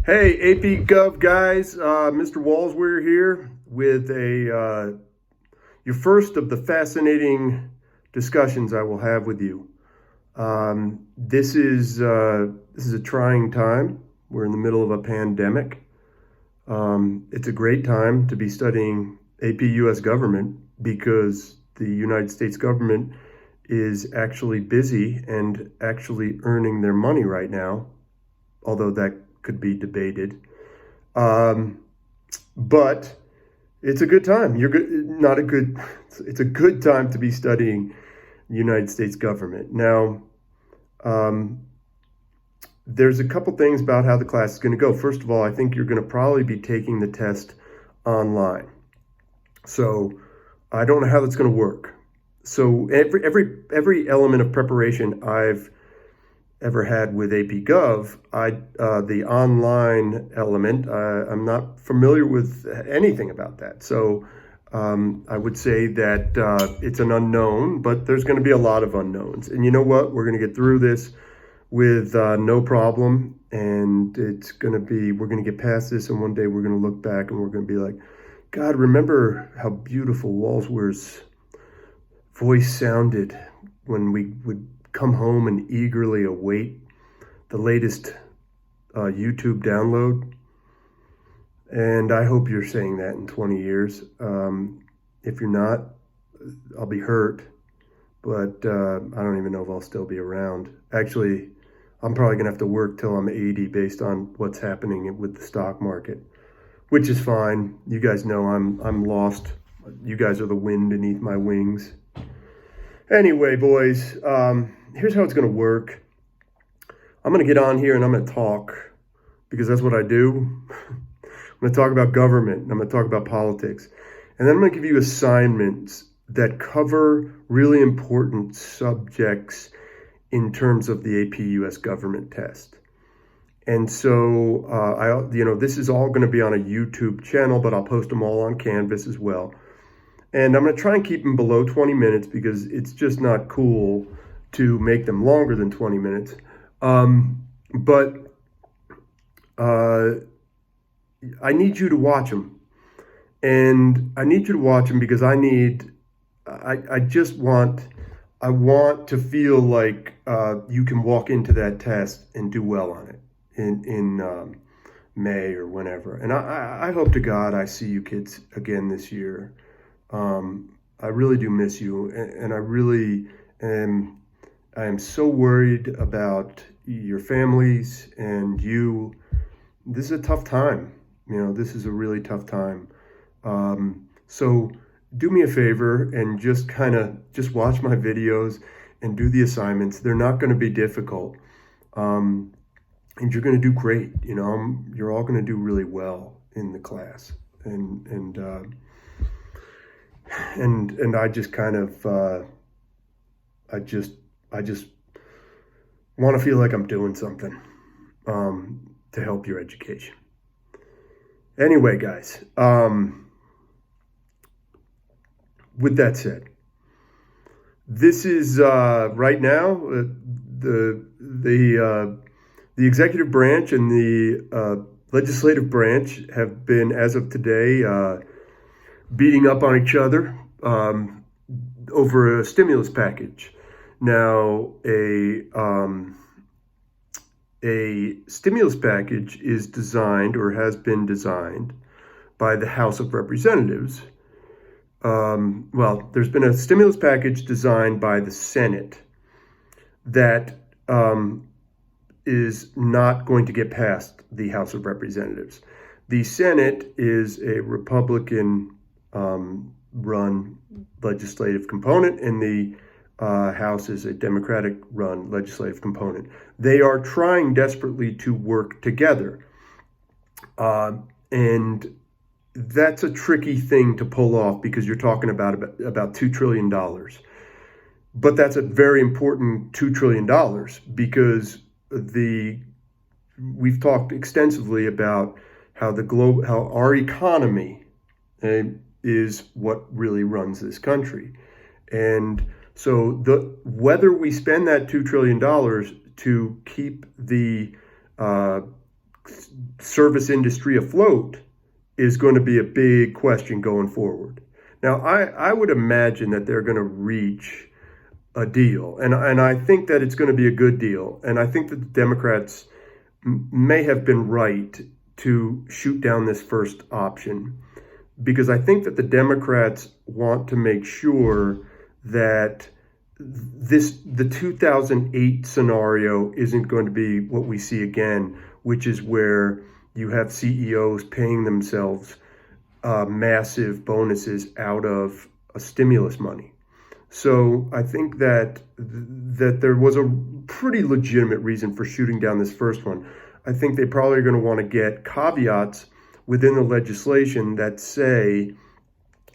Hey, AP Gov guys, Mr. Walsweir here with your first of the fascinating discussions I will have with you. This is a trying time. We're in the middle of a pandemic. It's a great time to be studying AP U.S. government because the United States government is actually busy and actually earning their money right now, although that could be debated. Um, but it's a good time. You're good, not a good, it's a good time to be studying the United States government. Now, um, there's a couple things about how the class is going to go. First of all, I think you're going to probably be taking the test online. So I don't know how that's going to work. So every element of preparation I've ever had with AP Gov, the online element, I'm not familiar with anything about that. So I would say that it's an unknown, but there's going to be a lot of unknowns. And you know what? We're going to get through this with no problem. And we're going to get past this. And one day we're going to look back and we're going to be like, God, remember how beautiful Walsweir's voice sounded when we would come home and eagerly await the latest YouTube download. And I hope you're saying that in 20 years. If you're not, I'll be hurt. But I don't even know if I'll still be around. Actually, I'm probably going to have to work till I'm 80 based on what's happening with the stock market, which is fine. You guys know I'm lost. You guys are the wind beneath my wings. Anyway, boys, here's how it's going to work. I'm going to get on here and I'm going to talk because that's what I do. I'm going to talk about government. I'm going to talk about politics. And then I'm going to give you assignments that cover really important subjects in terms of the AP US government test. And so, this is all going to be on a YouTube channel, but I'll post them all on Canvas as well. And I'm going to try and keep them below 20 minutes because it's just not cool to make them longer than 20 minutes. But I need you to watch them. And I need you to watch them because I want to feel like you can walk into that test and do well on it in May or whenever. And I hope to God I see you kids again this year. I really do miss you, and I am so worried about your families and you. This is a tough time. This is a really tough time. So do me a favor and just watch my videos and do the assignments. They're not going to be difficult. And you're going to do great. You're all going to do really well in the class. And I just I just want to feel like I'm doing something to help your education. Anyway, guys, with that said, this is right now the executive branch and the legislative branch have been, as of today, beating up on each other over a stimulus package. Now, a stimulus package is designed or has been designed by the House of Representatives. There's been a stimulus package designed by the Senate that is not going to get past the House of Representatives. The Senate is a Republican run legislative component, and the House is a Democratic run legislative component. They are trying desperately to work together. And that's a tricky thing to pull off because you're talking about $2 trillion. But that's a very important $2 trillion because we've talked extensively about how how our economy is what really runs this country. And so whether we spend that $2 trillion to keep the service industry afloat is going to be a big question going forward. Now, I would imagine that they're going to reach a deal, and I think that it's going to be a good deal, and I think that the Democrats may have been right to shoot down this first option, because I think that the Democrats want to make sure that the 2008 scenario isn't going to be what we see again, which is where you have CEOs paying themselves massive bonuses out of stimulus money. So I think that there was a pretty legitimate reason for shooting down this first one. I think they probably are going to want to get caveats within the legislation that say,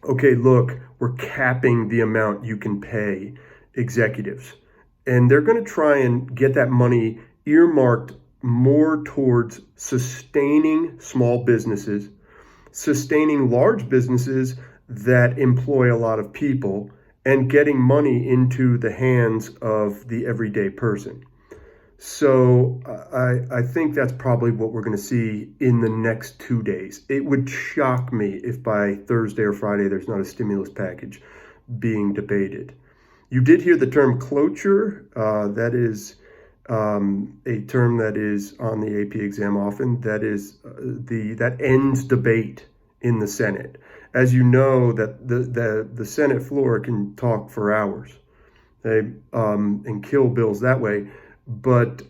okay, look, we're capping the amount you can pay executives. And they're going to try and get that money earmarked more towards sustaining small businesses, sustaining large businesses that employ a lot of people, and getting money into the hands of the everyday person. So I think that's probably what we're going to see in the next 2 days. It would shock me if by Thursday or Friday there's not a stimulus package being debated. You did hear the term cloture. That is a term that is on the AP exam often. That is that ends debate in the Senate. As you know, that the Senate floor can talk for hours, and kill bills that way. But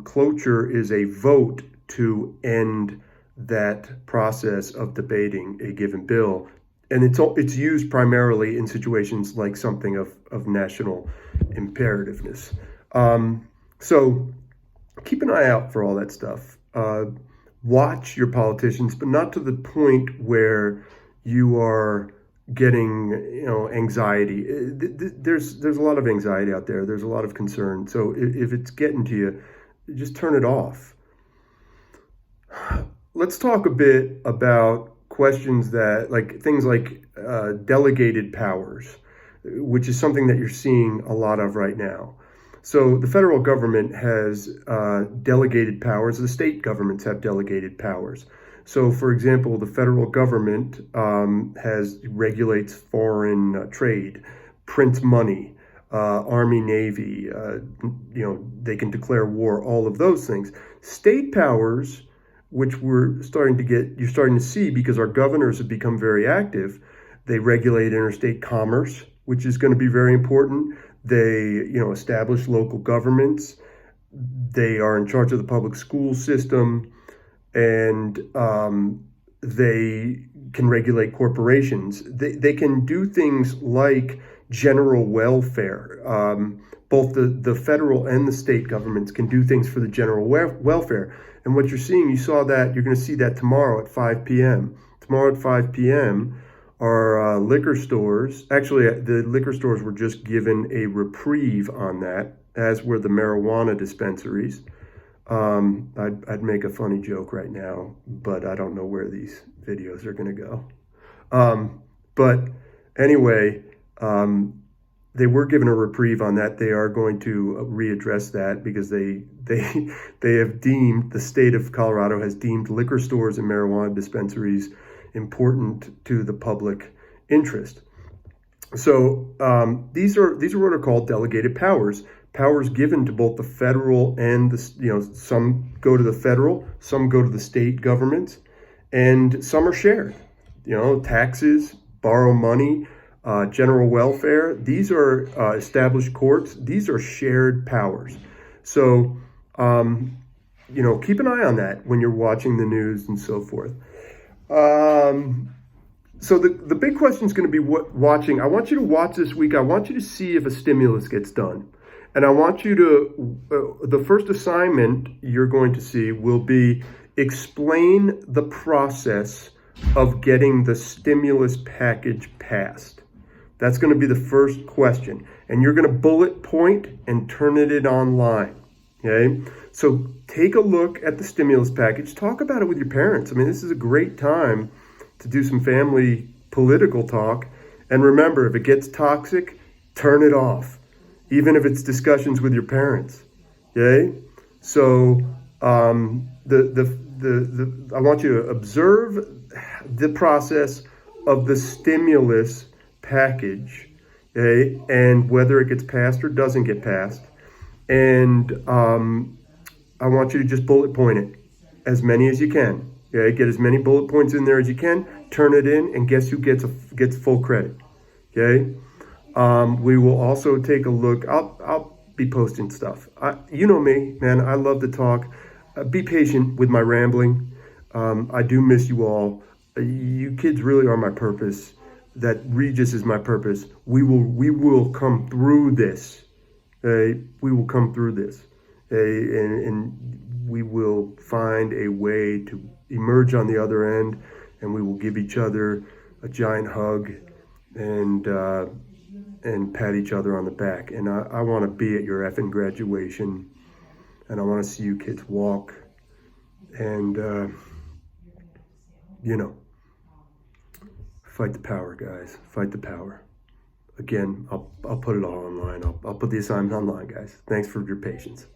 cloture is a vote to end that process of debating a given bill. And it's used primarily in situations like something of national imperativeness. So keep an eye out for all that stuff. Watch your politicians, but not to the point where you are getting, anxiety. There's a lot of anxiety out there. There's a lot of concern. So if it's getting to you, just turn it off. Let's talk a bit about questions that, like things like delegated powers, which is something that you're seeing a lot of right now. So the federal government has delegated powers. The state governments have delegated powers. So, for example, the federal government regulates foreign trade, prints money, Army, Navy. They can declare war. All of those things. State powers, which you're starting to see because our governors have become very active. They regulate interstate commerce, which is going to be very important. They, establish local governments. They are in charge of the public school system, and they can regulate corporations. They can do things like general welfare. Both the federal and the state governments can do things for the general welfare. And what you're going to see that tomorrow at 5 p.m. Tomorrow at 5 p.m. are liquor stores. Actually, the liquor stores were just given a reprieve on that, as were the marijuana dispensaries. I'd make a funny joke right now, but I don't know where these videos are going to go. But anyway, they were given a reprieve on that. They are going to readdress that because they have deemed, the state of Colorado has deemed liquor stores and marijuana dispensaries important to the public interest. So these are what are called delegated powers. Powers given to both the federal and some go to the federal, some go to the state governments, and some are shared. Taxes, borrow money, general welfare. These are established courts. These are shared powers. So, keep an eye on that when you're watching the news and so forth. So the big question is going to be watching. I want you to watch this week. I want you to see if a stimulus gets done. And I want you to, the first assignment you're going to see will be explain the process of getting the stimulus package passed. That's going to be the first question. And you're going to bullet point and turn it online. Okay? So take a look at the stimulus package. Talk about it with your parents. I mean, this is a great time to do some family political talk. And remember, if it gets toxic, turn it off. Even if it's discussions with your parents, okay? So the I want you to observe the process of the stimulus package, okay, and whether it gets passed or doesn't get passed. And I want you to just bullet point it, as many as you can. Okay, get as many bullet points in there as you can. Turn it in, and guess who gets full credit? Okay. We will also take a look. I'll be posting stuff. You know me, man. I love to talk. Be patient with my rambling. I do miss you all. You kids really are my purpose. That Regis is my purpose. We will come through this. Okay? We will come through this. Okay? And we will find a way to emerge on the other end, and we will give each other a giant hug and pat each other on the back. And I want to be at your effing graduation, and I want to see you kids walk. And fight the power, guys. Fight the power. Again, I'll put it all online. I'll put the assignment online, guys. Thanks for your patience.